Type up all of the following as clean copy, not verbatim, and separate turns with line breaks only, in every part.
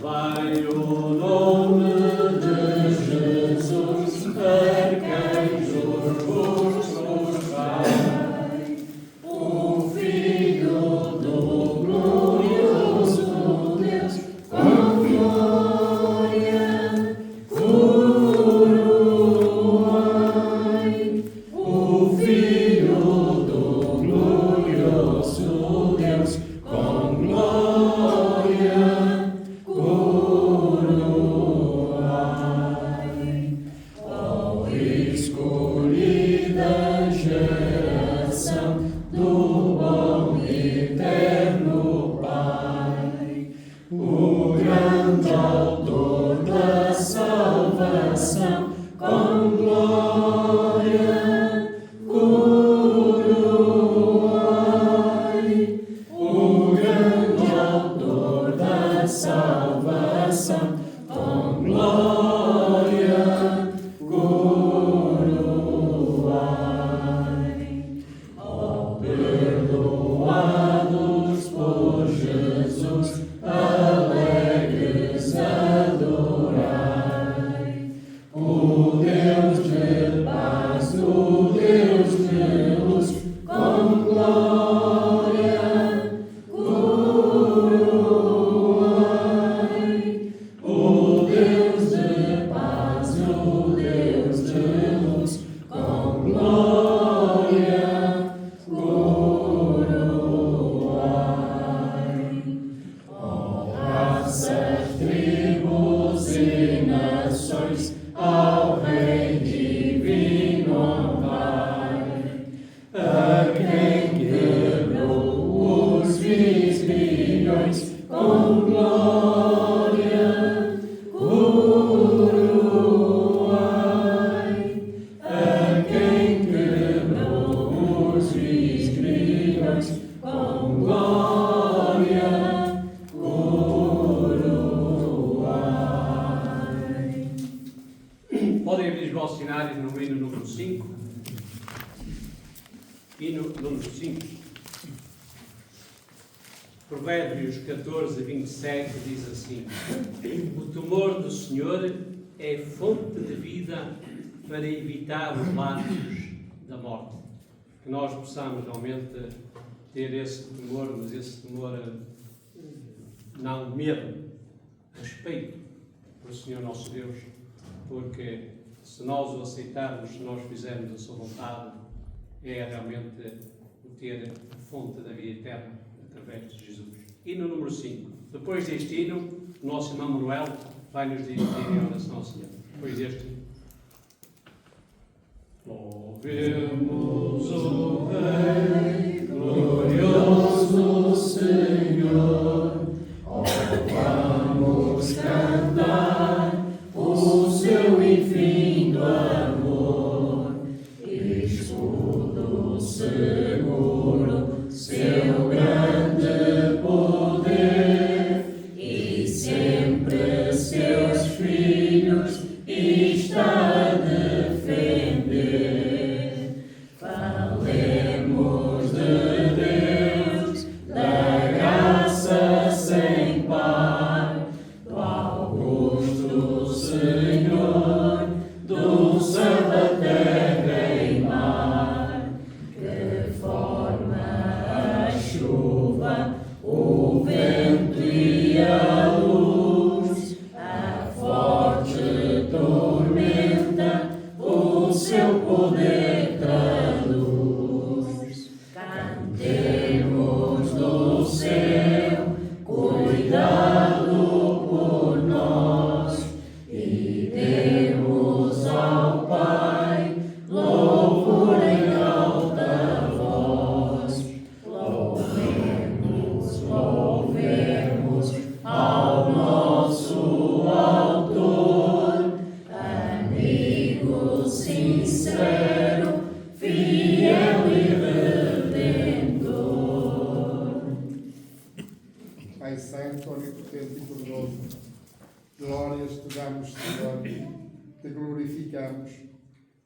Vai o nome de Jesus, a quem justos vai, o Filho do glorioso Deus, com glória coroai, o Filho do glorioso Deus, com glória escolhida geração do bom e eterno Pai, o grande autor da salvação, com glória coroai, o grande autor da salvação, com glória perdoados por Jesus, alegres adorai, o Deus de paz, o Deus de luz, com glória coroai, o Deus de paz, o Deus de luz, com glória coroai. Ó raças, tribos e nações, ao Rei divino honrai, a quem quebrou os grilhões, com glória coroai, a quem quebrou os grilhões, com glória coroai. Podem abrir os vossos cenários no hino número 5. Hino número 5. Provérbios 14, 27 diz assim: o temor do Senhor é fonte de vida para evitar os laços da morte. Que nós possamos realmente ter esse temor, mas esse temor não medo, respeito pelo Senhor nosso Deus, porque se nós o aceitarmos, se nós fizermos a sua vontade, é realmente o ter a fonte da vida eterna através de Jesus. Hino número 5. Depois deste hino, o nosso irmão Manuel vai nos dirigir em oração ao Senhor. Depois deste hino. Louvemos o Rei, glorioso Senhor, vamos cantar o seu infindo amor, escudo seguro, seu grande poder, e sempre seus filhos está a defender. Falemos de Deus, da graça sem par, do augusto Senhor, do céu, da terra e mar, que forma a chuva, o vento e a luz, a forte tormenta, o seu poder traduz. Cantemos do céu, cuidado por nós, e demos ao Pai louvor em alta voz. Louvemos, louvemos ao nosso Autor, amigo sincero, fiel e redentor.
Pai Santo, onipotente e poderoso, glórias te damos, Senhor, te glorificamos,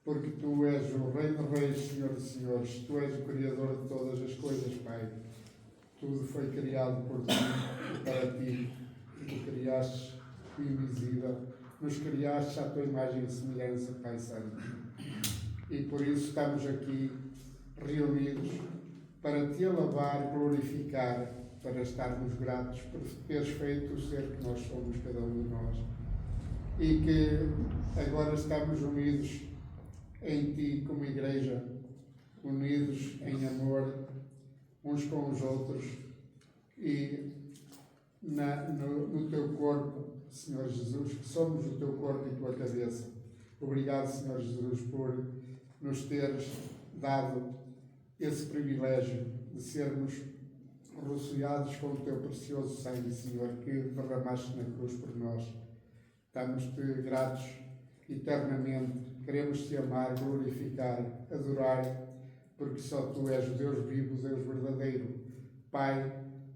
porque Tu és o Rei de Reis, Senhor de Senhores, Tu és o Criador de todas as coisas, Pai. Tudo foi criado por Ti e para Ti. Tu criaste o invisível, nos criaste à Tua imagem e semelhança, Pai Santo. E por isso estamos aqui reunidos para Te alabar, glorificar, para estarmos gratos por Teres feito o ser que nós somos, cada um de nós. E que agora estamos unidos em Ti como Igreja, unidos em amor uns com os outros e no Teu corpo, Senhor Jesus, que somos o Teu corpo e Tua cabeça. Obrigado, Senhor Jesus, por nos teres dado esse privilégio de sermos rociados com o Teu precioso sangue, Senhor, que derramaste na cruz por nós. Estamos-Te gratos eternamente. Queremos Te amar, glorificar, adorar, porque só Tu és o Deus vivo, o Deus verdadeiro. Pai,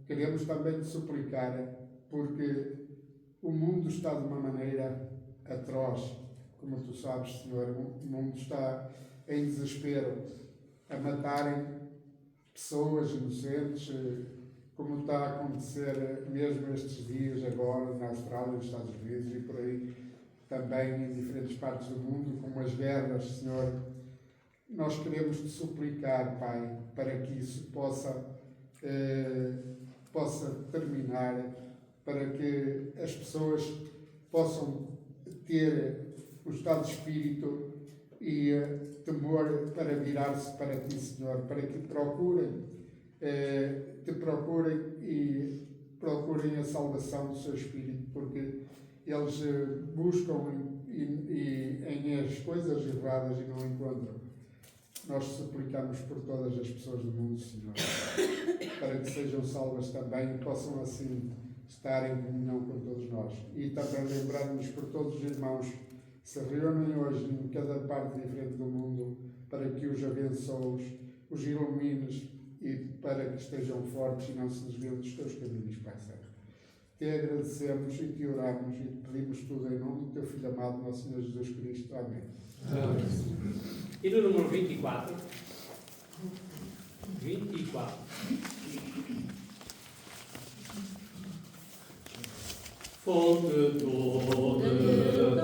queremos também Te suplicar, porque o mundo está de uma maneira atroz, como Tu sabes, Senhor. O mundo está em desespero, a matarem pessoas inocentes, como está a acontecer mesmo estes dias agora na Austrália, nos Estados Unidos e por aí, também em diferentes partes do mundo, como as guerras, Senhor. Nós queremos Te suplicar, Pai, para que isso possa terminar, para que as pessoas possam ter o estado de espírito e temor para virar-se para Ti, Senhor, para que Te procurem e procurem a salvação do seu espírito, porque eles buscam em as coisas erradas e não encontram. Nós suplicamos por todas as pessoas do mundo, Senhor, para que sejam salvas também e possam assim estar em comunhão com todos nós. E também lembrarmos por todos os irmãos que se reúnem hoje em cada parte diferente do mundo, para que os abençoes, os ilumines e para que estejam fortes e não se desviem dos Teus caminhos, Pai Santo. Te agradecemos e Te oramos e Te pedimos tudo em nome do Teu Filho amado, nosso Senhor Jesus Cristo. Amém.
Amém. E no número 24. 24. Fonte de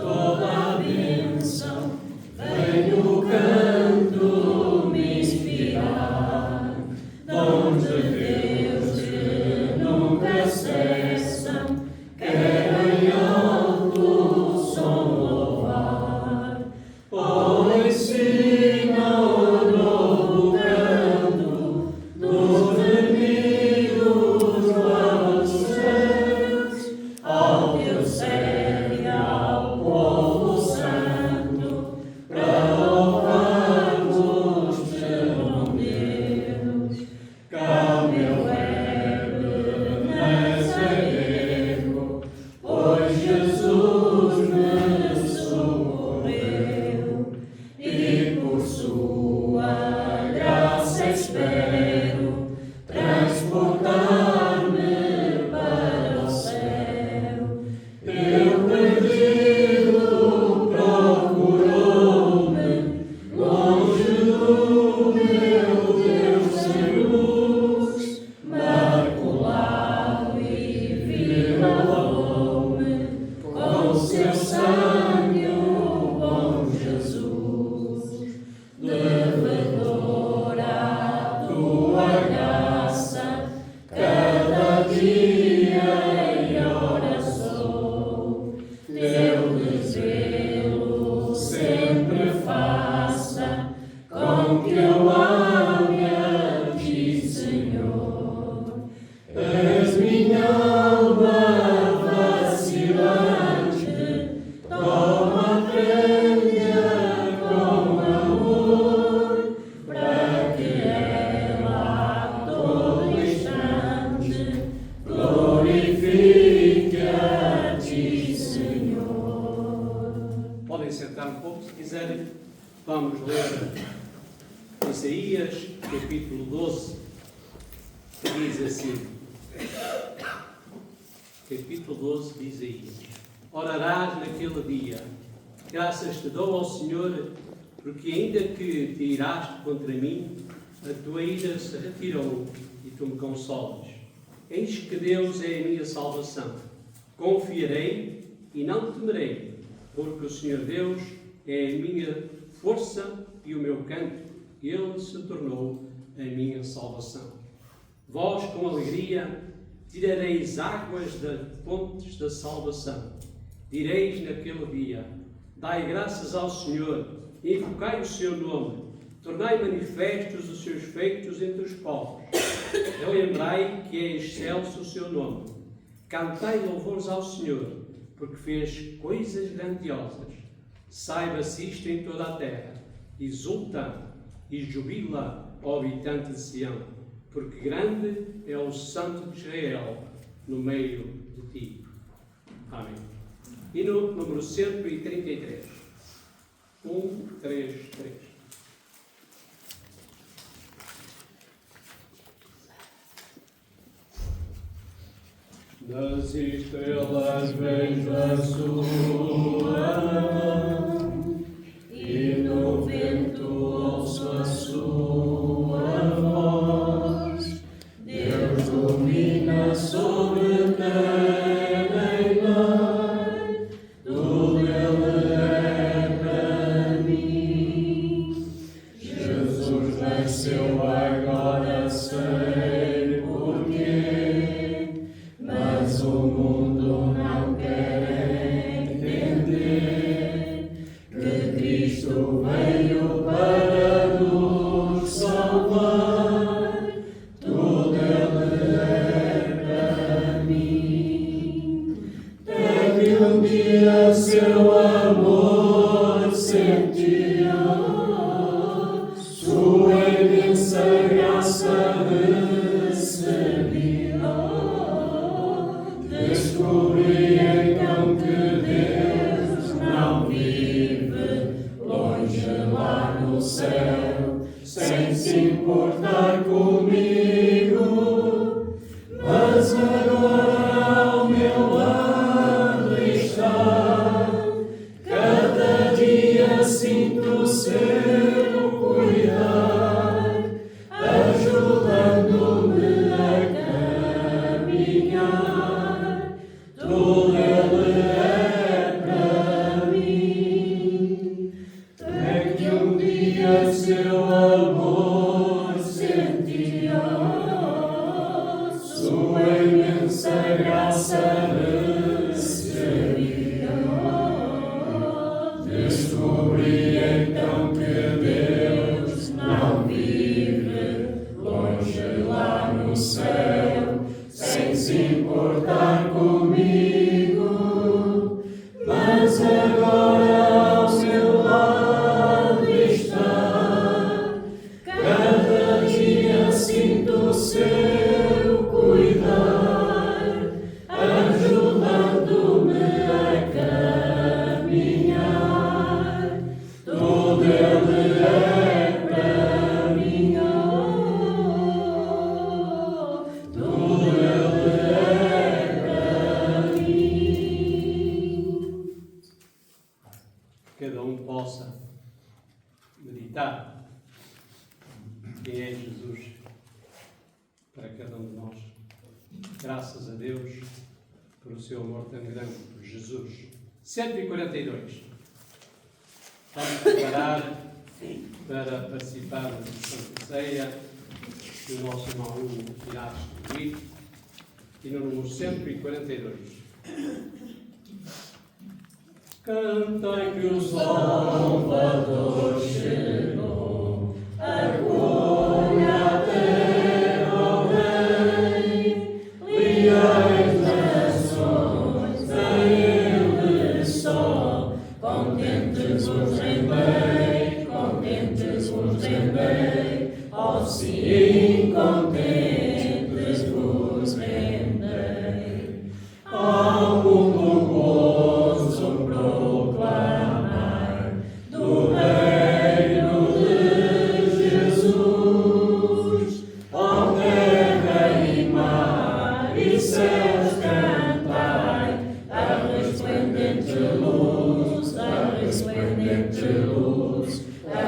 toda a bênção, vem o canto me inspirar, dons de Deus que nunca cessam, quero em alto som louvar. Ensina o novo canto dos inimigos lá dos céus, ao Teu céu e ao povo santo, para louvarmos Teu nome, Deus. Cá meu Nazareno, pois Jesus me socorreu, e por Sua graça espero transportar-me para o céu. Teu perdido procurou-me, longe do meu Deus sem luz, maculado e violou-me, com Seu sangue o bom Jesus. Devedora a Tua graça, cada dia em oração, Teu desvelo sempre faça com que eu ame a Ti, Senhor. És minha alma vacilante, toma prenda com amor, para que ela a todo instante glorifique a Ti, Senhor. Podem sentar um pouco se quiserem. Vamos ler Isaías, capítulo 12, que diz assim. Capítulo 12 de Isaías. Orarás naquele dia. Graças te dou ao Senhor, porque ainda que te iraste contra mim, a tua ira se retirou e tu me consolas. Eis que Deus é a minha salvação. Confiarei e não temerei, porque o Senhor Deus é a minha força e o meu canto. Ele se tornou a minha salvação. Vós, com alegria, tirareis águas das fontes da salvação. Direis naquele dia: dai graças ao Senhor, invocai o seu nome, tornai manifestos os seus feitos entre os povos. Relembrai que é excelso o seu nome. Cantai louvores ao Senhor, porque fez coisas grandiosas. Saiba-se isto em toda a terra. Exulta e jubila, ó habitante de Sião, porque grande é o Santo de Israel no meio de ti. Amém. E no número 133. 1, 3, 3. Das estrelas vejo a sua mão, e no vento ouço a sua voz. Deus domina sobre terra e mar, tudo Ele é para mim. Jesus nasceu, agora sei porquê, mas o mundo não quer entender que Cristo veio para nos salvar. Tudo Ele é para mim. Teve um dia seu amor sentiu, sua imensa graça recebi. Descobri então que Deus não vive longe lá no céu, sem se importar comigo, mas agora ao meu lado está. Cada dia sinto o seu cuidar, ajudando-me a caminhar. Tudo Ele é para mim. É que um dia seu amor senti, sua imensa graça recebi. Descobri então que Deus não vive longe lá no céu, sem se importar comigo, mas agora ao meu lado está. Cada dia sinto o seu cuidar, ajudando-me a caminhar. Tudo Ele é para mim. Tudo Ele é para mim. Cada um possa meditar quem é Jesus para cada um de nós. Graças a Deus por o seu amor tão grande por Jesus. 142. Vamos preparar para participar da Santa Ceia, que o nosso irmão Hugo irá distribuir. E no número 142. Cantai que o Salvador chegou, acolha a terra, ó Rei, liai as nações a Ele só. Contentes-vos rendei, contentes-vos rendei, ó sim, contentes-vos rendei. Ao mundo gozo proclamar do reino de Jesus. Ó terra e mar e céus cantai, a resplendente luz, a resplendente luz, a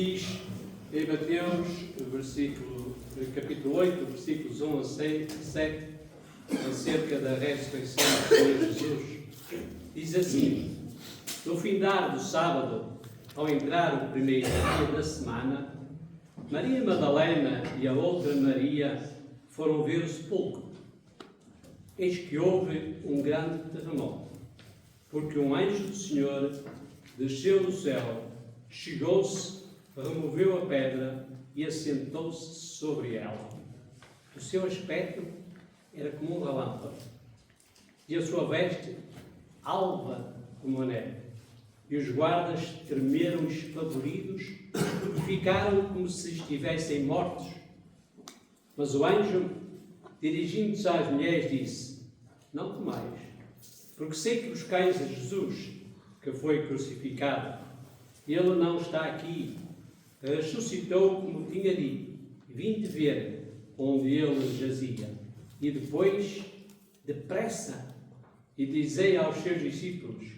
diz em Mateus, capítulo 8, versículos 1 a 7, acerca da ressurreição do Senhor Jesus. Diz assim: no findar do sábado, ao entrar o primeiro dia da semana, Maria Madalena e a outra Maria foram ver o sepulcro. Eis que houve um grande terremoto, porque um anjo do Senhor desceu do céu, chegou-se, removeu a pedra e assentou-se sobre ela. O seu aspecto era como um relâmpago, e a sua veste alva como a neve. E os guardas tremeram espavoridos, porque ficaram como se estivessem mortos. Mas o anjo, dirigindo-se às mulheres, disse: não temais, porque sei que buscais a Jesus, que foi crucificado. Ele não está aqui, ressuscitou como tinha dito. Vinde ver onde ele jazia. E depois, depressa, e dizei aos seus discípulos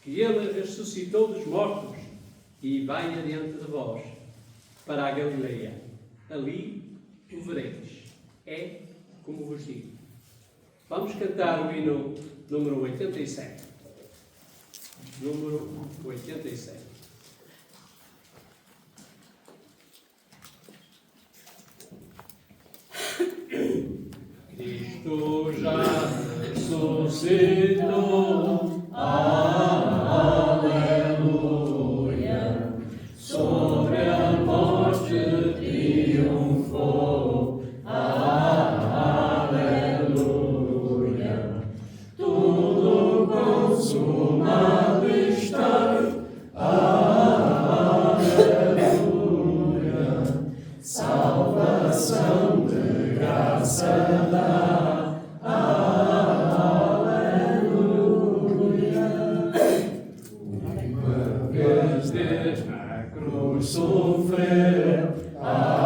que ele ressuscitou dos mortos e vai adiante de vós para a Galileia. Ali o vereis. É como vos digo. Vamos cantar o hino número 87. Número 87. Cristo já ressuscitou, aleluia, sobre a morte triunfou, aleluia, tudo consumado está, aleluia, salvação de graça dá, aleluia. Uma vez Deus na cruz sofreu, aleluia.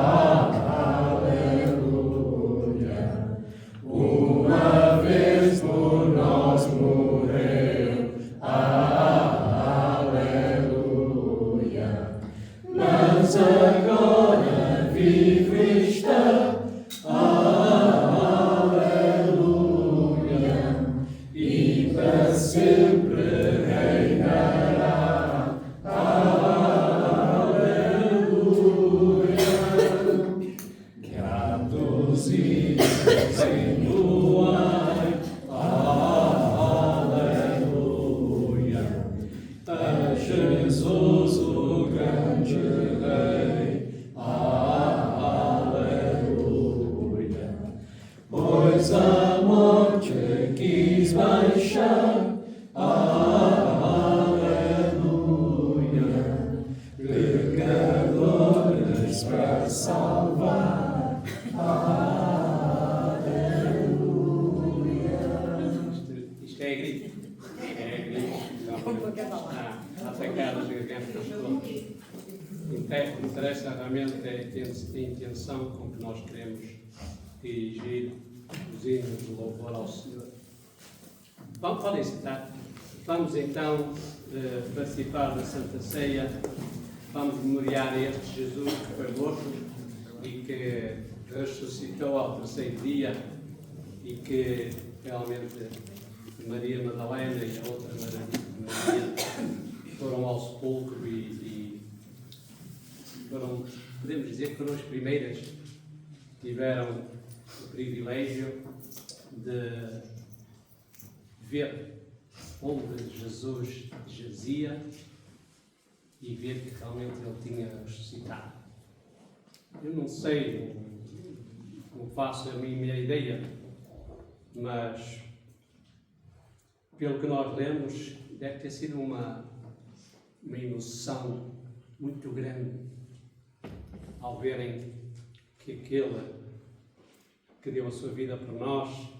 Uma vez por nós morreu, aleluia. Mas agora vive está, aleluia, e para sempre reinará, aleluia. Gratos e entoai, aleluia, a Jesus o grande Rei, aleluia. Pois a morte quis baixar, aleluia, pecadores para salvar, aleluia. Isto é grito. É grito. A atacar as gargantas todas. Interessa realmente a intenção com que nós queremos dirigir os hinos de louvor ao Senhor. Podem sentar. Vamos então participar da Santa Ceia. Vamos memoriar este Jesus que foi morto e que ressuscitou ao terceiro dia e que realmente Maria Madalena e a outra Maria foram ao sepulcro e foram, podemos dizer que foram as primeiras que tiveram o privilégio de ver onde Jesus jazia e ver que realmente ele tinha ressuscitado. Eu não sei, não faço a minha ideia, mas pelo que nós lemos, deve ter sido uma emoção muito grande ao verem que aquele que deu a sua vida por nós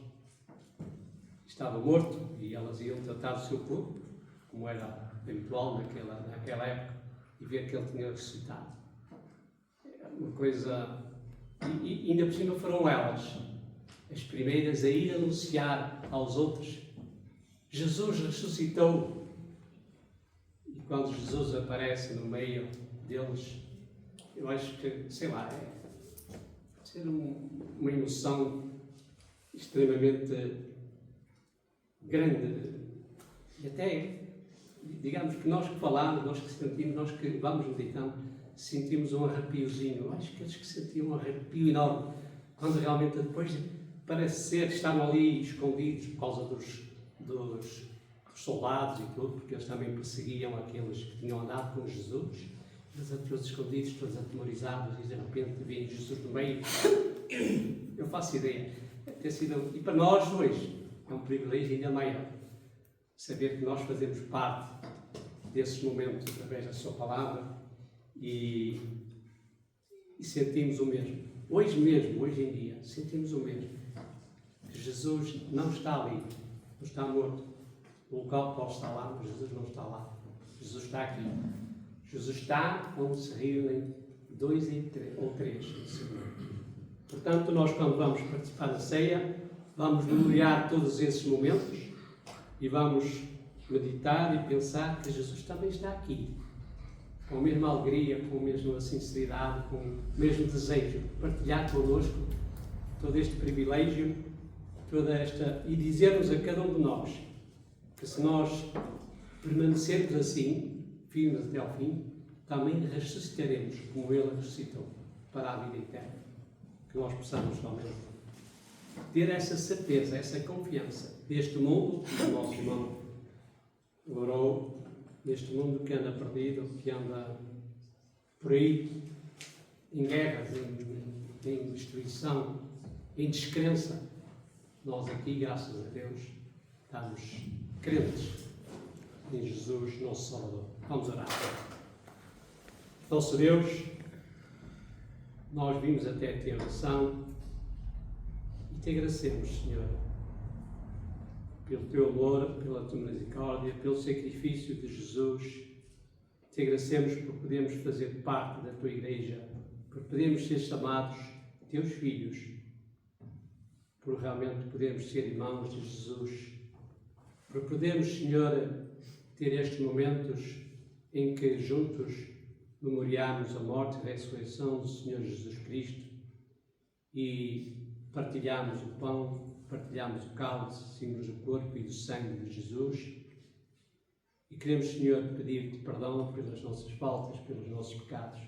estava morto e elas iam tratar do seu corpo, como era habitual naquela época, e ver que ele tinha ressuscitado. É uma coisa... E ainda por cima foram elas as primeiras a ir anunciar aos outros: Jesus ressuscitou. E quando Jesus aparece no meio deles, eu acho que, sei lá, vai ser uma emoção extremamente grande. E até, digamos que nós que falamos, nós que sentimos, nós que vamos meditando, sentimos um arrepiozinho. Eu acho que eles que sentiam um arrepio enorme, quando realmente depois parece ser que estavam ali escondidos por causa dos soldados e tudo, porque eles também perseguiam aqueles que tinham andado com Jesus. Eles todos escondidos, todos atemorizados, e de repente vem Jesus no meio. Eu faço ideia. Ter sido, e para nós hoje é um privilégio ainda maior saber que nós fazemos parte desses momentos através da sua palavra e sentimos o mesmo. Hoje mesmo, hoje em dia, sentimos o mesmo. Que Jesus não está ali, não está morto. O local pode estar lá, mas Jesus não está lá. Jesus está aqui. Jesus está onde se reúnem 2 ou 3. Portanto, nós quando vamos participar da ceia, vamos memoriar todos esses momentos e vamos meditar e pensar que Jesus também está aqui, com a mesma alegria, com a mesma sinceridade, com o mesmo desejo de partilhar connosco todo este privilégio, toda esta, e dizer-nos a cada um de nós que se nós permanecermos assim, firmes até ao fim, também ressuscitaremos como Ele ressuscitou para a vida eterna. Que nós possamos realmente ter essa certeza, essa confiança deste mundo, que o nosso irmão orou, neste mundo que anda perdido, que anda por aí em guerras, em destruição, em descrença. Nós aqui, graças a Deus, estamos crentes em Jesus, nosso Salvador. Vamos orar. Nosso Deus, nós vimos até a tua oração e te agradecemos, Senhor, pelo teu amor, pela tua misericórdia, pelo sacrifício de Jesus. Te agradecemos por podermos fazer parte da tua igreja, por podermos ser chamados teus filhos, por realmente podermos ser irmãos de Jesus, por podermos, Senhor, ter estes momentos em que juntos memoriamos a morte e a ressurreição do Senhor Jesus Cristo e partilhamos o pão, partilhamos o cálice, símbolos do corpo e do sangue de Jesus. E queremos, Senhor, pedir-te perdão pelas nossas faltas, pelos nossos pecados.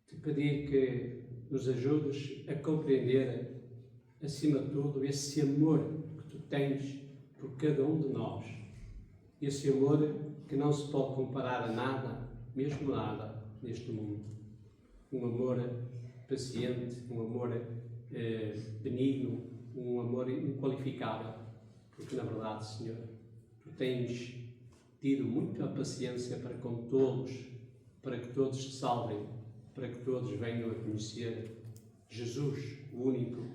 Te pedir que nos ajudes a compreender, acima de tudo, esse amor que tu tens por cada um de nós. Esse amor que não se pode comparar a nada, mesmo nada, neste mundo. Um amor paciente, um amor benigno, um amor inqualificável. Porque, na verdade, Senhor, tu tens tido muita paciência para com todos, para que todos se salvem, para que todos venham a conhecer Jesus, o único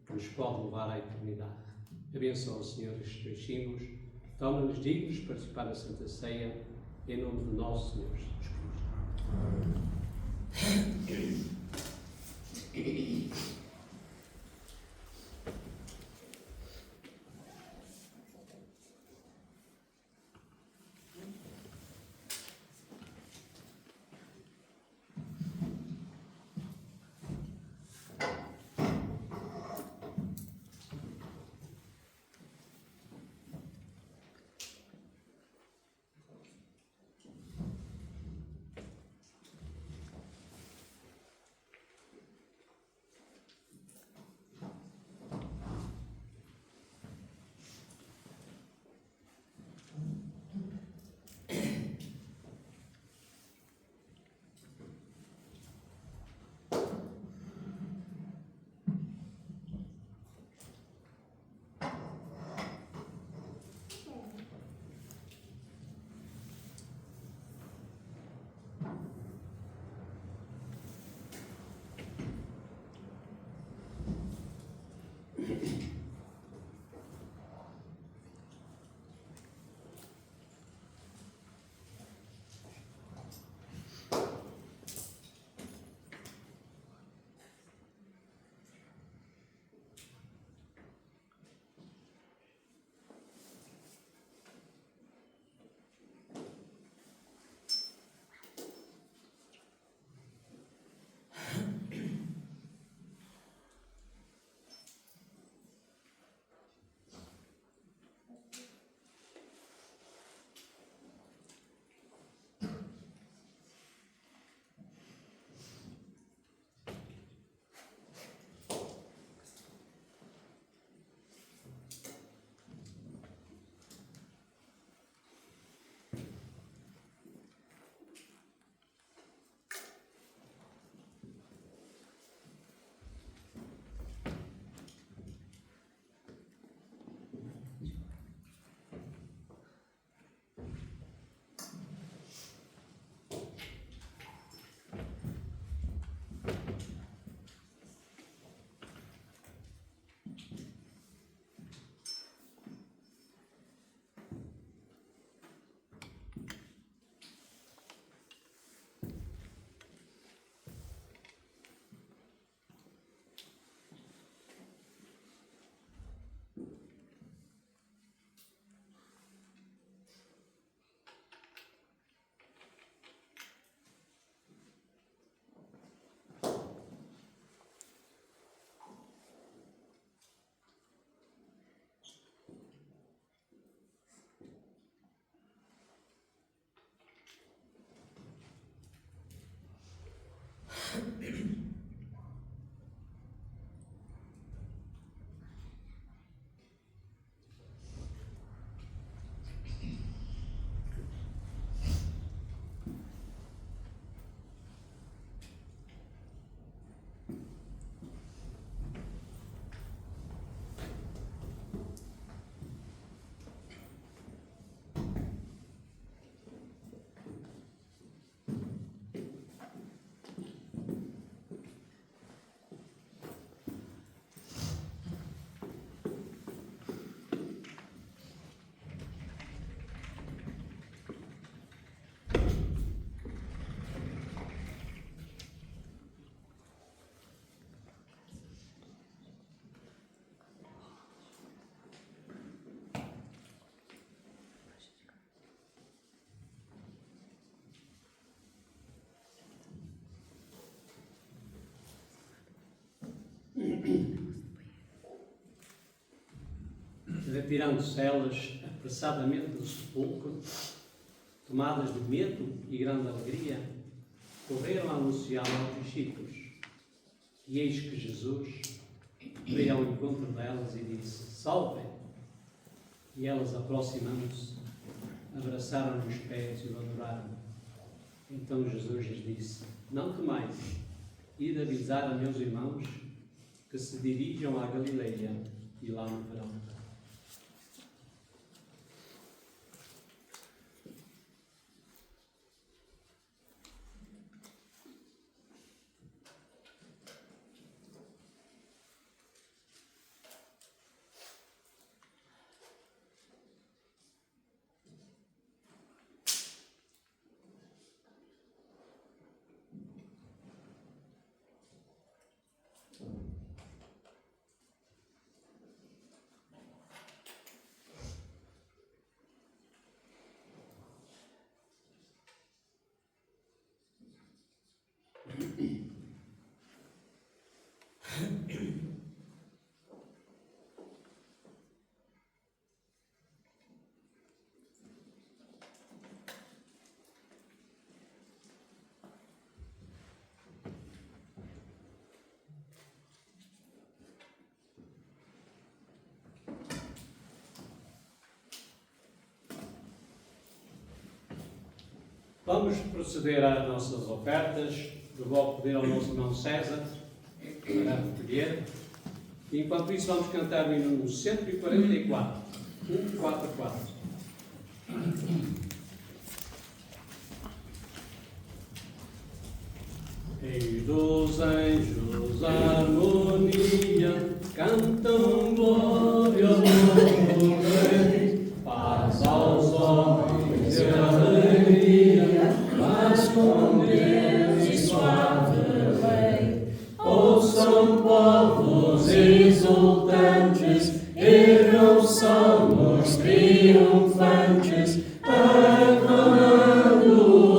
que nos pode levar à eternidade. Abençoa, Senhor, estes teus símbolos, torna-nos dignos de participar da Santa Ceia, em nome do nosso Senhor Jesus Cristo. retirando-se elas apressadamente do sepulcro, tomadas de medo e grande alegria, correram a anunciá-lo aos discípulos. E eis que Jesus veio ao encontro delas e disse: Salvem! E elas, aproximando-se, abraçaram-lhe os pés e o adoraram. Então Jesus lhes disse: Não temais, ide avisar a meus irmãos que se dirijam à Galileia e lá me verão. Vamos proceder às nossas ofertas. Eu vou pedir ao nosso irmão César para recolher. Enquanto isso, vamos cantar o hino 144. 144. Eis dos anjos a harmonia, cantam glória ao novo Rei, paz aos homens e alegria, paz com Deus e suave Rei. Ouçam povos exultantes, erram salmos triunfantes, aclamando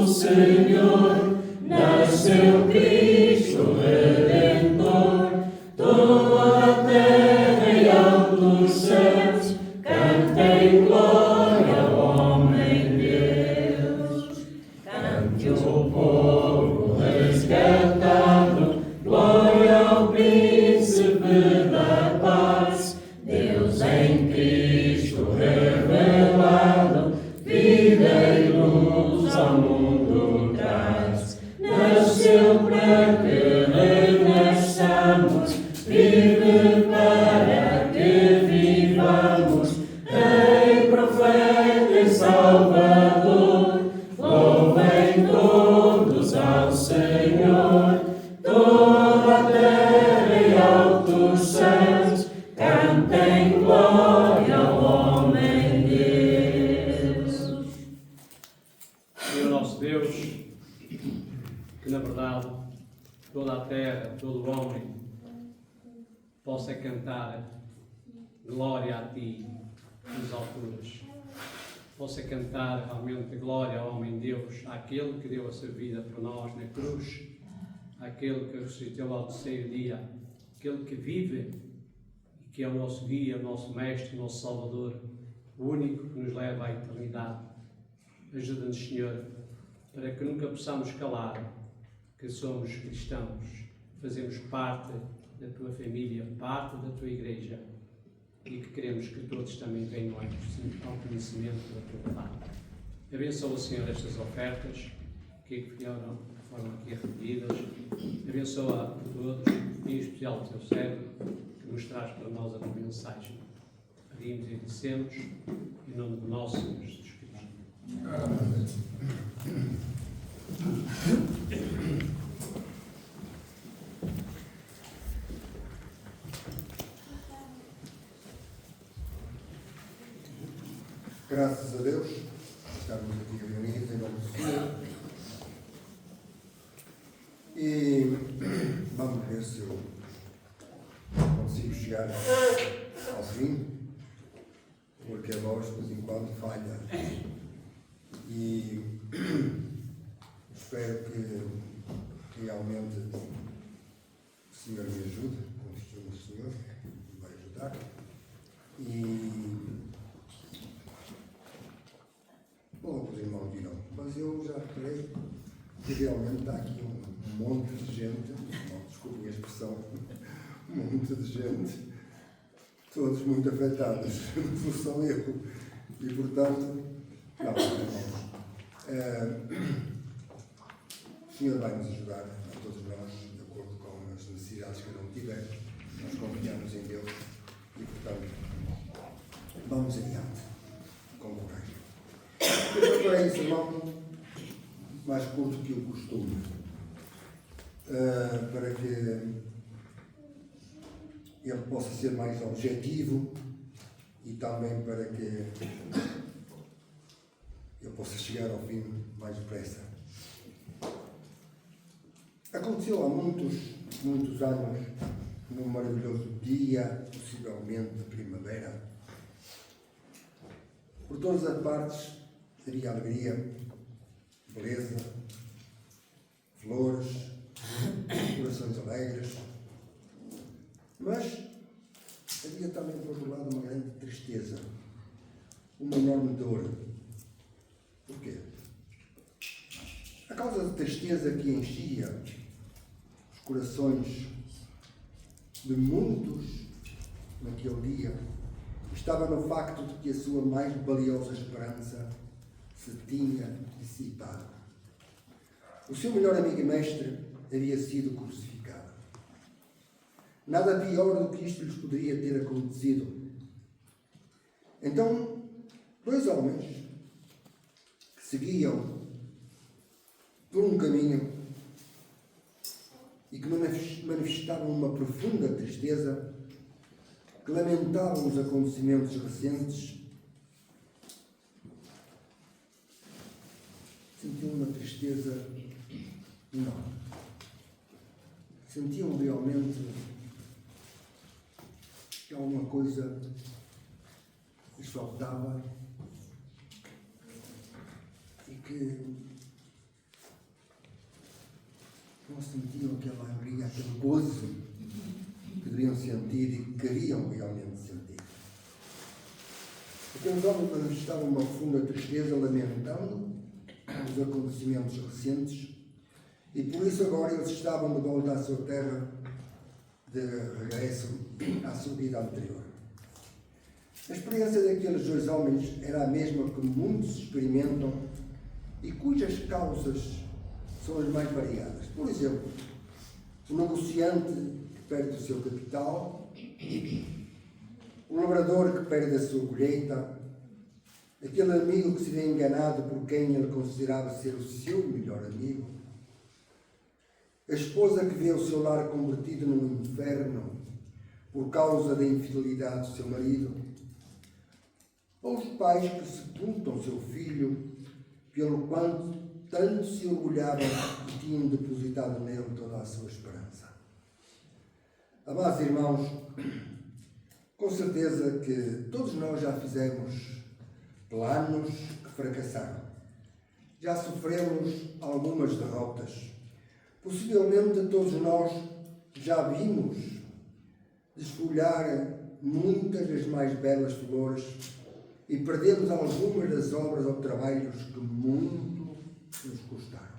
o Senhor. Nasceu Cristo Redentor, toda a terra e altos céus cantem glória ao homem Deus. Cante o povo resgatado, glória ao príncipe da paz. Deus em Cristo revelado, vida e luz ao mundo traz. Nasceu para que renasçamos, vive para que vivamos, Rei, profeta e Salvador. Louvem todos ao Senhor, toda a terra e altos céus cantem glória ao homem Deus. Senhor nosso Deus, que na verdade toda a terra, todo o homem possa cantar glória a Ti nas alturas, possa cantar realmente glória ao homem Deus, àquele que deu a sua vida por nós na cruz, àquele que ressuscitou ao terceiro dia, aquele que vive e que é o nosso guia, o nosso mestre, o nosso Salvador, o único que nos leva à eternidade. Ajuda-nos, Senhor, para que nunca possamos calar que somos cristãos, fazemos parte da Tua família, parte da Tua igreja e que queremos que todos também venham ao conhecimento da Tua palavra. Abençoa, Senhor, estas ofertas que foram aqui recolhidas. Abençoa a todos, em especial o Teu servo, que nos traz para nós a Tua mensagem. Pedimos e agradecemos, em nome do nosso Senhor Jesus Cristo. Amém.
Graças a Deus, estamos aqui reunidos em nome do Senhor e vamos ver se eu consigo chegar ao fim, porque a voz de vez em quando falha e espero que realmente o Senhor me ajude, confio no Senhor, me vai ajudar. E os irmãos dirão, mas eu já reparei que realmente está aqui um monte de gente, desculpem a expressão, um monte de gente, todos muito afetados, não sou eu. E portanto, não, irmãos, o Senhor vai nos ajudar, a todos nós, de acordo com as necessidades que cada um tiver. Nós confiamos em Deus e, portanto, vamos adiante com coragem. Eu preparei esse sermão mais curto que o costume, para que ele possa ser mais objetivo e também para que eu possa chegar ao fim mais depressa. Aconteceu há muitos anos, num maravilhoso dia, possivelmente de primavera. Por todas as partes havia alegria, beleza, flores, corações alegres, mas havia também, por outro lado, uma grande tristeza, uma enorme dor. Porquê? A causa da tristeza que enchia os corações de muitos naquele dia estava no facto de que a sua mais valiosa esperança se tinha dissipado. O seu melhor amigo e mestre havia sido crucificado. Nada pior do que isto lhes poderia ter acontecido. Então, dois homens que seguiam por um caminho e que manifestavam uma profunda tristeza, que lamentavam os acontecimentos recentes, sentiam uma tristeza enorme. Sentiam realmente que alguma coisa lhes faltava e que não sentiam aquela alegria, aquele gozo que deveriam sentir e que queriam realmente sentir. Aqueles homens manifestavam uma profunda tristeza, lamentando os acontecimentos recentes, e por isso agora eles estavam de volta à sua terra, de regresso à sua vida anterior. A experiência daqueles dois homens era a mesma que muitos experimentam e cujas causas são as mais variadas. Por exemplo, o negociante que perde o seu capital, o lavrador que perde a sua colheita, aquele amigo que se vê enganado por quem ele considerava ser o seu melhor amigo, a esposa que vê o seu lar convertido num inferno por causa da infidelidade do seu marido, ou os pais que sepultam seu filho pelo quanto tanto se orgulhavam e tinham depositado nele toda a sua esperança. Amados irmãos, com certeza que todos nós já fizemos planos que fracassaram. Já sofremos algumas derrotas. Possivelmente todos nós já vimos desfolhar muitas das mais belas flores e perdemos algumas das obras ou trabalhos que muito nos custaram.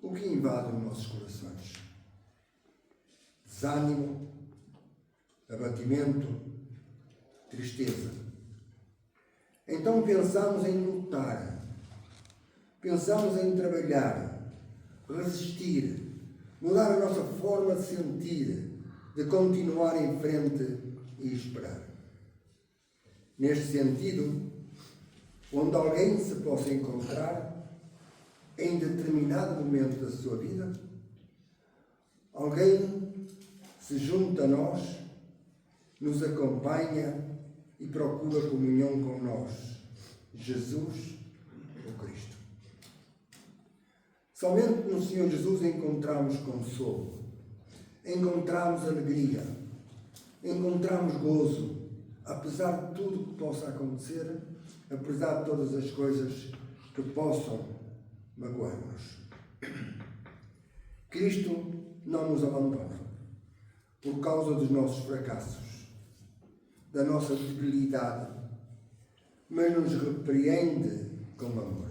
O que invade os nossos corações? Desânimo, abatimento, tristeza. Então pensamos em lutar, pensamos em trabalhar, resistir, mudar a nossa forma de sentir, de continuar em frente e esperar. Neste sentido, onde alguém se possa encontrar em determinado momento da sua vida, alguém se junta a nós, nos acompanha e procura comunhão com nós, Jesus, o Cristo. Somente no Senhor Jesus encontramos consolo, encontramos alegria, encontramos gozo, apesar de tudo que possa acontecer, apesar de todas as coisas que possam magoar-nos. Cristo não nos abandona por causa dos nossos fracassos, da nossa debilidade, mas nos repreende com amor.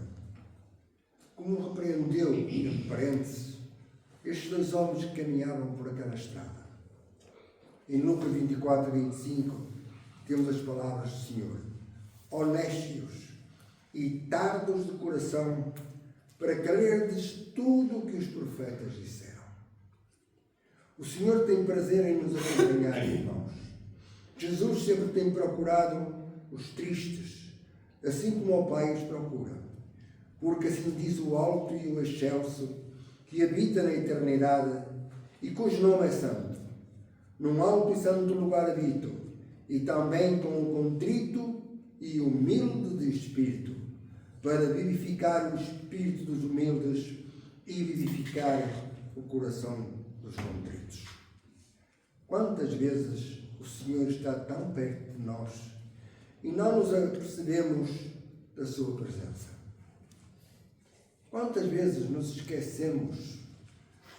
Como repreendeu, entre parênteses, estes dois homens que caminhavam por aquela estrada. Em Lucas 24, 25, temos as palavras do Senhor: honestos e tardos de coração, para crerdes tudo o que os profetas disseram. O Senhor tem prazer em nos acompanhar, irmãos. Jesus sempre tem procurado os tristes, assim como o Pai os procura. Porque assim diz o alto e o excelso, que habita na eternidade e cujo nome é santo. Num alto e santo lugar habito, e também com o contrito e humilde de espírito, para vivificar o espírito dos humildes e vivificar o coração dos contritos. Quantas vezes o Senhor está tão perto de nós e não nos apercebemos da sua presença? Quantas vezes nos esquecemos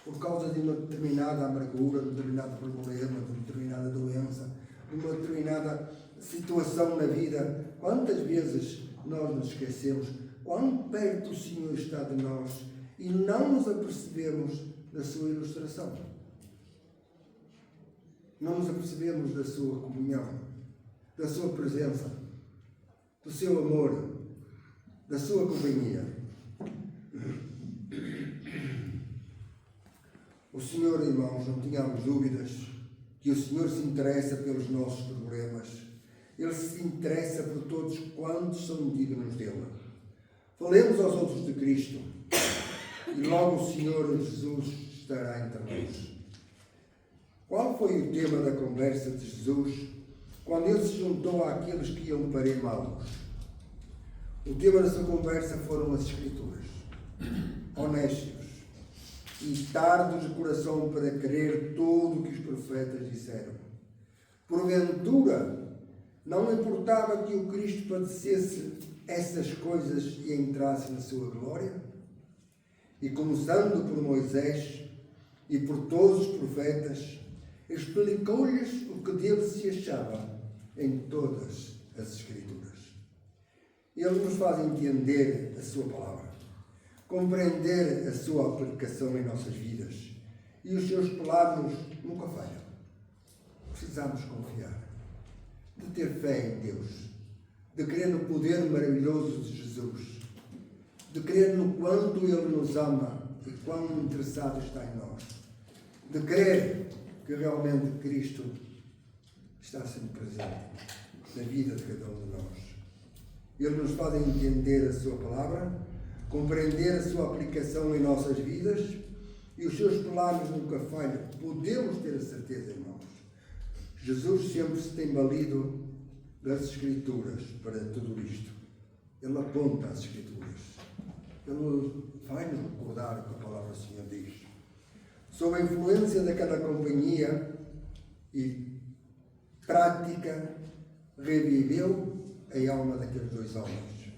por causa de uma determinada amargura, de um determinado problema, de uma determinada doença, de uma determinada situação na vida? Quantas vezes nós nos esquecemos quão perto o Senhor está de nós e não nos apercebemos da sua ilustração? Não nos apercebemos da sua comunhão, da sua presença, do seu amor, da sua companhia. O Senhor, irmãos, não tínhamos dúvidas que o Senhor se interessa pelos nossos problemas. Ele se interessa por todos quantos são dignos dele. Falemos aos outros de Cristo e logo o Senhor Jesus estará entre nós. Qual foi o tema da conversa de Jesus quando ele se juntou àqueles que iam para Emaús? O tema dessa conversa foram as Escrituras. Honestos e tardos de coração para crer tudo o que os profetas disseram. Porventura, não importava que o Cristo padecesse essas coisas e entrasse na sua glória? E começando por Moisés e por todos os profetas, explicou-lhes o que dele se achava em todas as Escrituras. Eles nos fazem entender a sua palavra, compreender a sua aplicação em nossas vidas, e os seus planos nunca falham. Precisamos confiar, de ter fé em Deus, de crer no poder maravilhoso de Jesus, de crer no quanto Ele nos ama e quão interessado está em nós, de crer que realmente Cristo está sempre presente na vida de cada um de nós. Ele nos faz entender a sua palavra, compreender a sua aplicação em nossas vidas, e os seus planos nunca falham. Podemos ter a certeza, irmãos. Jesus sempre se tem valido das Escrituras para tudo isto. Ele aponta às Escrituras. Ele vai-nos recordar o que a palavra do Senhor diz. Sob a influência daquela companhia e prática, reviveu a alma daqueles dois homens.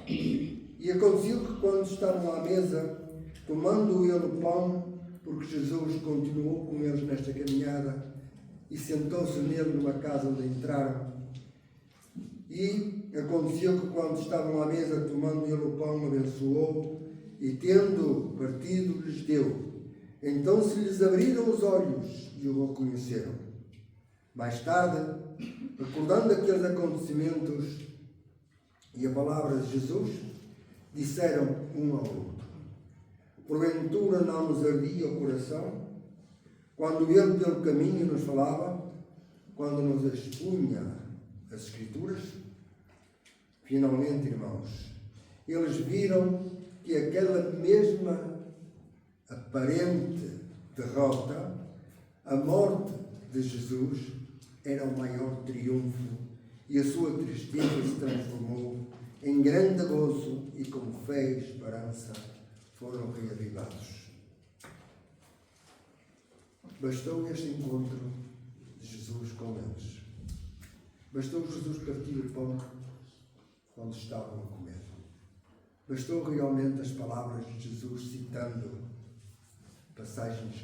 E aconteceu que quando estavam à mesa, tomando ele o pão, porque Jesus continuou com eles nesta caminhada, e sentou-se nele numa casa onde entraram. E aconteceu que quando estavam à mesa, tomando ele o pão, abençoou, e tendo partido, lhes deu. Então se lhes abriram os olhos e o reconheceram. Mais tarde, recordando aqueles acontecimentos e a palavra de Jesus, disseram um ao outro: porventura não nos ardia o coração, quando ele pelo caminho nos falava, quando nos expunha as Escrituras? Finalmente, irmãos, eles viram que aquela mesma aparente derrota, a morte de Jesus, era o maior triunfo, e a sua tristeza se transformou em grande gozo, e com fé e esperança foram reavivados. Bastou este encontro de Jesus com eles. Bastou Jesus partir o pão quando estavam a comer. Bastou realmente as palavras de Jesus citando passagens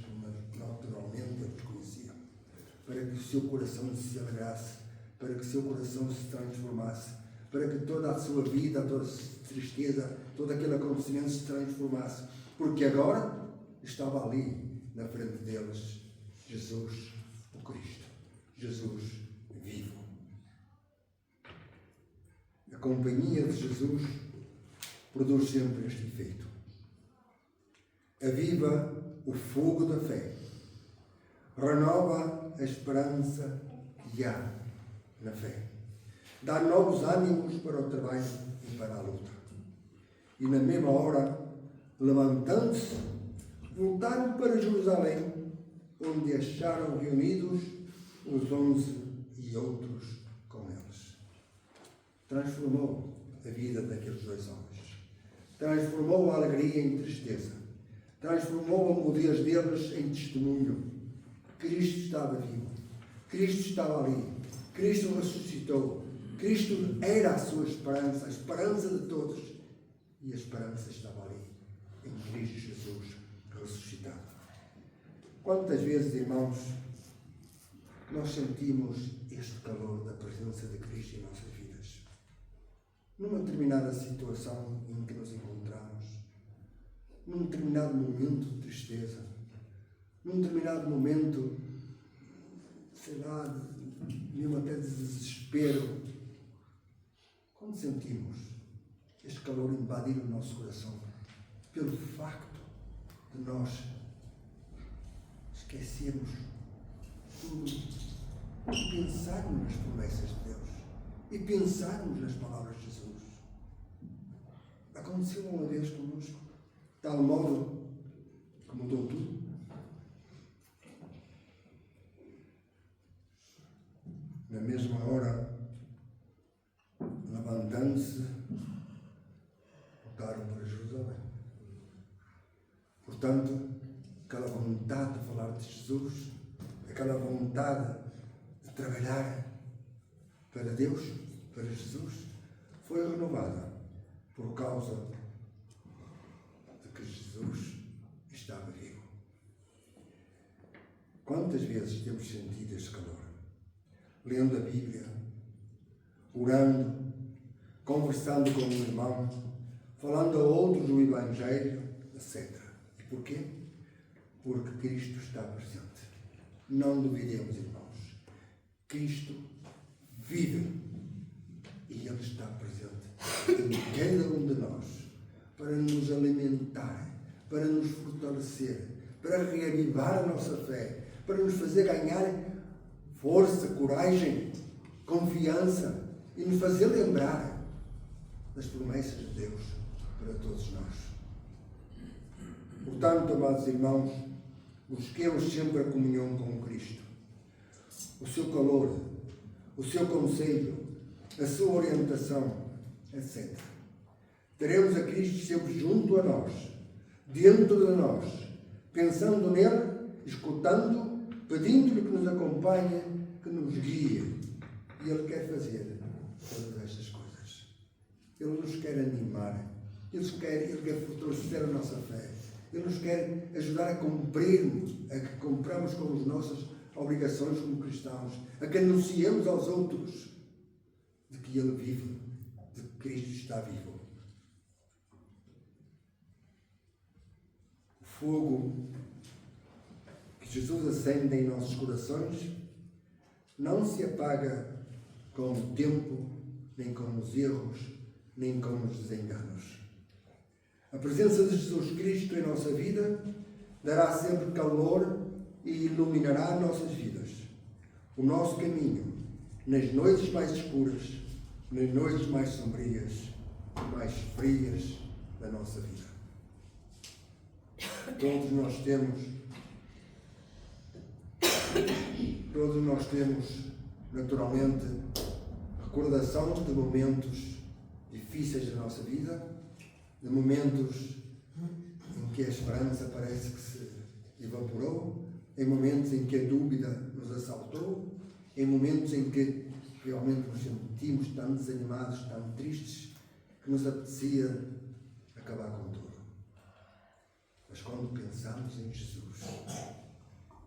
que naturalmente eles conheciam, para que o seu coração se alegrasse, para que o seu coração se transformasse, para que toda a sua vida, toda a tristeza, todo aquele acontecimento se transformasse. Porque agora estava ali, na frente deles, Jesus, o Cristo. Jesus vivo. A companhia de Jesus produz sempre este efeito. Aviva o fogo da fé. Renova a esperança que há na fé. Dá novos ânimos para o trabalho e para a luta. E na mesma hora, levantando-se, voltaram para Jerusalém, onde acharam reunidos os 11 e outros com eles. Transformou a vida daqueles 2 homens. Transformou a alegria em tristeza. Transformou a mudez deles em testemunho. Cristo estava vivo. Cristo estava ali. Cristo ressuscitou. Cristo era a sua esperança, a esperança de todos. E a esperança estava ali, em Cristo Jesus ressuscitado. Quantas vezes, irmãos, nós sentimos este calor da presença de Cristo em nossas vidas? Numa determinada situação em que nos encontramos, num determinado momento de tristeza, num determinado momento, sei lá, mesmo até de desespero, quando sentimos este calor invadir o nosso coração, pelo facto de nós esquecermos tudo e pensarmos nas promessas de Deus e pensarmos nas palavras de Jesus. Aconteceu uma vez connosco, de tal modo que mudou tudo. Na mesma hora, levantando-se, voltaram para Jerusalém. Portanto, aquela vontade de falar de Jesus, aquela vontade de trabalhar para Deus, para Jesus, foi renovada por causa de que Jesus estava vivo. Quantas vezes temos sentido este calor? Lendo a Bíblia, orando, conversando com um irmão, falando a outros do Evangelho, etc. E porquê? Porque Cristo está presente. Não duvidemos, irmãos. Cristo vive e Ele está presente em cada um de nós para nos alimentar, para nos fortalecer, para reavivar a nossa fé, para nos fazer ganhar força, coragem, confiança e nos fazer lembrar das promessas de Deus para todos nós. Portanto, amados irmãos, busquemos sempre a comunhão com Cristo, o seu calor, o seu conselho, a sua orientação, etc. Teremos a Cristo sempre junto a nós, dentro de nós, pensando nele, escutando, pedindo-lhe que nos acompanhe, que nos guie. E Ele quer fazer todas estas coisas. Ele nos quer animar, Ele quer fortalecer a nossa fé, Ele nos quer ajudar a cumprirmos, a que cumpramos com as nossas obrigações como cristãos, a que anunciemos aos outros de que Ele vive, de que Cristo está vivo. O fogo que Jesus acende em nossos corações não se apaga com o tempo, nem com os erros, nem com os desenganos. A presença de Jesus Cristo em nossa vida dará sempre calor e iluminará nossas vidas, o nosso caminho, nas noites mais escuras, nas noites mais sombrias, mais frias da nossa vida. Todos nós temos, naturalmente, recordação de momentos difíceis da nossa vida, de momentos em que a esperança parece que se evaporou, em momentos em que a dúvida nos assaltou, em momentos em que realmente nos sentimos tão desanimados, tão tristes, que nos apetecia acabar com tudo. Mas quando pensamos em Jesus,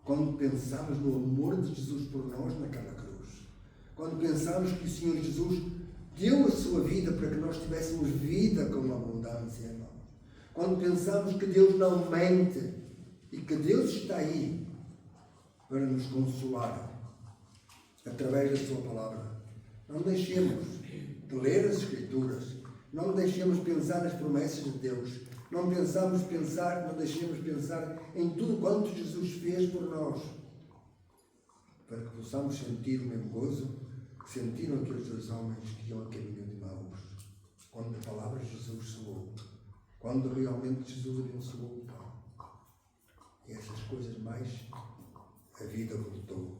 quando pensamos no amor de Jesus por nós naquela cruz, quando pensamos que o Senhor Jesus deu a sua vida para que nós tivéssemos vida com abundância, irmãos. Quando pensamos que Deus não mente e que Deus está aí para nos consolar através da sua palavra, não deixemos de ler as Escrituras, não deixemos pensar nas promessas de Deus, não deixemos pensar em tudo quanto Jesus fez por nós, para que possamos sentir o mesmo gozo que sentiram aqueles dois homens que iam a caminho de Emaús, quando a palavra de Jesus soou, quando realmente Jesus abençoou o pão. E essas coisas mais, a vida voltou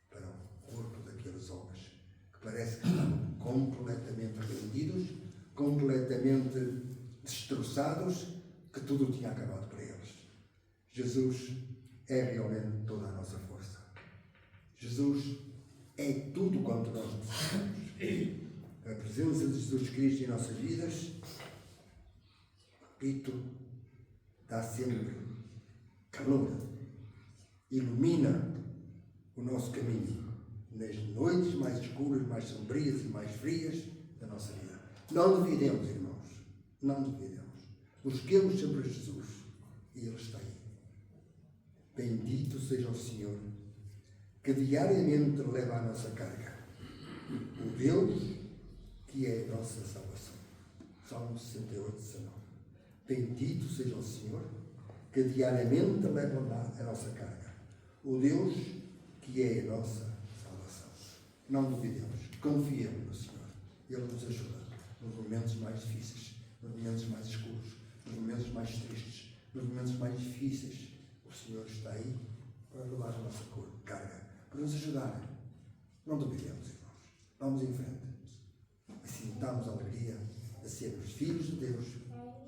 para o corpo daqueles homens, que parece que estavam completamente rendidos, completamente destroçados, que tudo tinha acabado para eles. Jesus é realmente toda a nossa força. Jesus é tudo quanto nós precisamos. A presença de Jesus Cristo em nossas vidas, repito, dá sempre calor, ilumina o nosso caminho nas noites mais escuras, mais sombrias e mais frias da nossa vida. Não duvidemos, irmãos, não duvidemos. Busquemos sempre Jesus e Ele está aí. Bendito seja o Senhor, que diariamente leva a nossa carga. O Deus que é a nossa salvação. Salmo 68, 19. Bendito seja o Senhor, que diariamente leva a nossa carga. O Deus que é a nossa salvação. Não duvidemos, confiemos no Senhor. Ele nos ajuda nos momentos mais difíceis, nos momentos mais escuros, nos momentos mais tristes, nos momentos mais difíceis. O Senhor está aí para levar a nossa carga, para nos ajudar. Não duvidemos, irmãos. Vamos em frente. E sintamos a alegria de sermos filhos de Deus,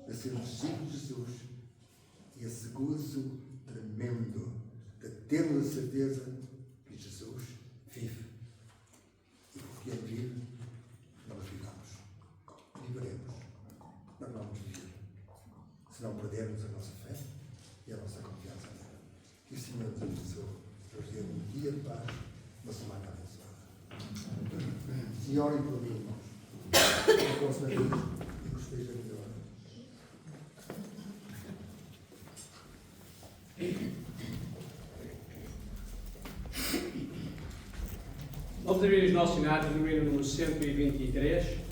de sermos discípulos de Jesus, e esse gozo tremendo de termos a certeza que Jesus vive. E porque Ele vive, nós vivamos. Viveremos. Nós vamos viver. Se não perdermos a nossa fé e a nossa confiança nele. Que o Senhor nos abençoe. Deus dê um dia de paz, uma semana abençoada. E orem por mim, irmãos. Na próxima vez, e que esteja melhor.
Vamos abrir os nossos sinados no número 123.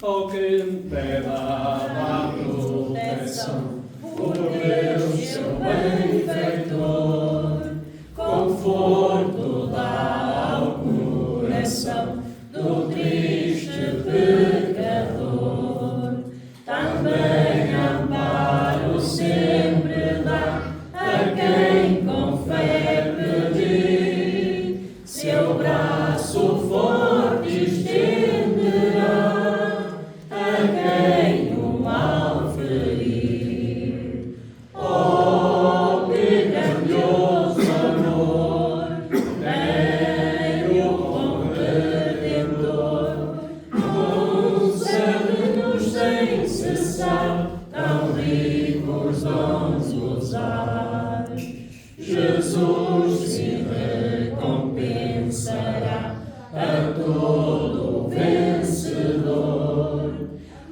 Oh, que bela proteção, por Deus, seu benfeitor, conforto dá ao coração do triste pecador, também amparo sempre dá a quem com fé pedir, seu braço forte estenderá a quem o mal ferir. Oh, que grandioso amor tem o bom Redentor, concede-nos sem cessar tão ricos dons usar. Jesus se recompensará a todo vencedor,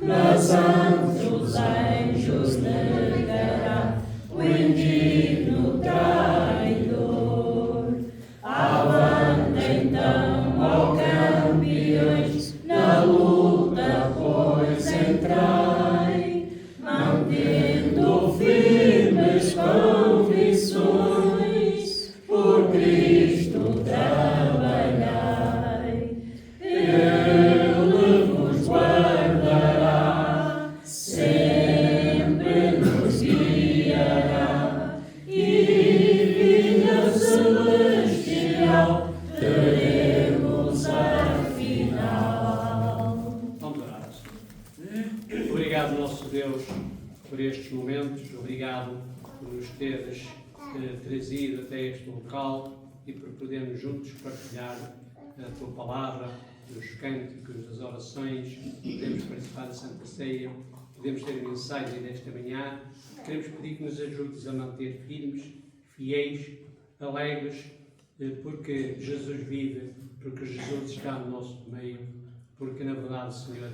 mas ante os anjos negará o indigno traidor. Avante então, ó campeões, na luta pois entrai, mantendo firmes convicções, por Cristo trabalhai. Ele vos guardará, sempre nos guiará, e vida celestial teremos afinal. Vamos orar. Obrigado, nosso Deus, por estes momentos. Obrigado por nos teres trazido até este local e por podermos juntos partilhar a tua palavra dos cânticos, das orações, podemos participar da Santa Ceia, podemos ter a mensagem desta manhã. Queremos pedir que nos ajudes a manter firmes, fiéis, alegres, porque Jesus vive, porque Jesus está no nosso meio, porque na verdade, Senhor,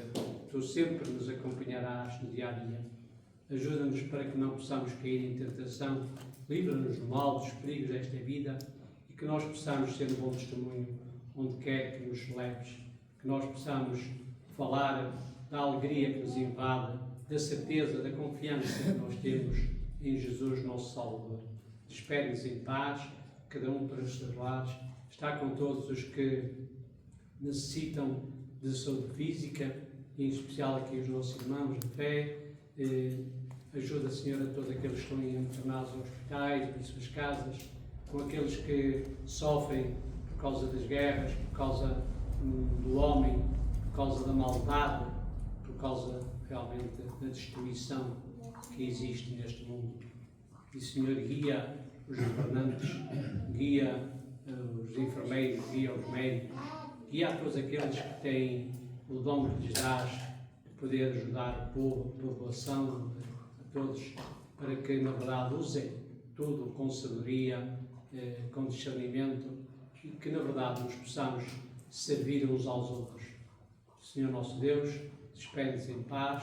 Tu sempre nos acompanharás no dia a dia. Ajuda-nos para que não possamos cair em tentação, livra-nos do mal, dos perigos desta vida e que nós possamos ser um bom testemunho onde quer que nos leves, que nós possamos falar da alegria que nos invade, da certeza, da confiança que nós temos em Jesus, nosso Salvador. Despede-nos em paz, cada um para os seus lares, está com todos os que necessitam de saúde física, e em especial aqui os nossos irmãos de fé. Ajuda, Senhor, a todos aqueles que estão internados em hospitais, em suas casas, com aqueles que sofrem por causa das guerras, por causa do homem, por causa da maldade, por causa realmente da destruição que existe neste mundo. E, Senhor, guia os governantes, guia os enfermeiros, guia os médicos, guia a todos aqueles que têm o dom que lhes dás de poder ajudar o povo, a população, a todos, para que, na verdade, usem tudo com sabedoria, com discernimento e que, na verdade, nos possamos servir uns aos outros. Senhor nosso Deus, despede-nos em paz,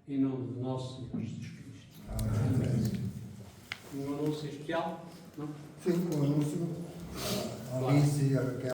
em nome do nosso Senhor Jesus Cristo. Amém. Um anúncio especial? Não?
Sim, um anúncio. A Alice e a Raquel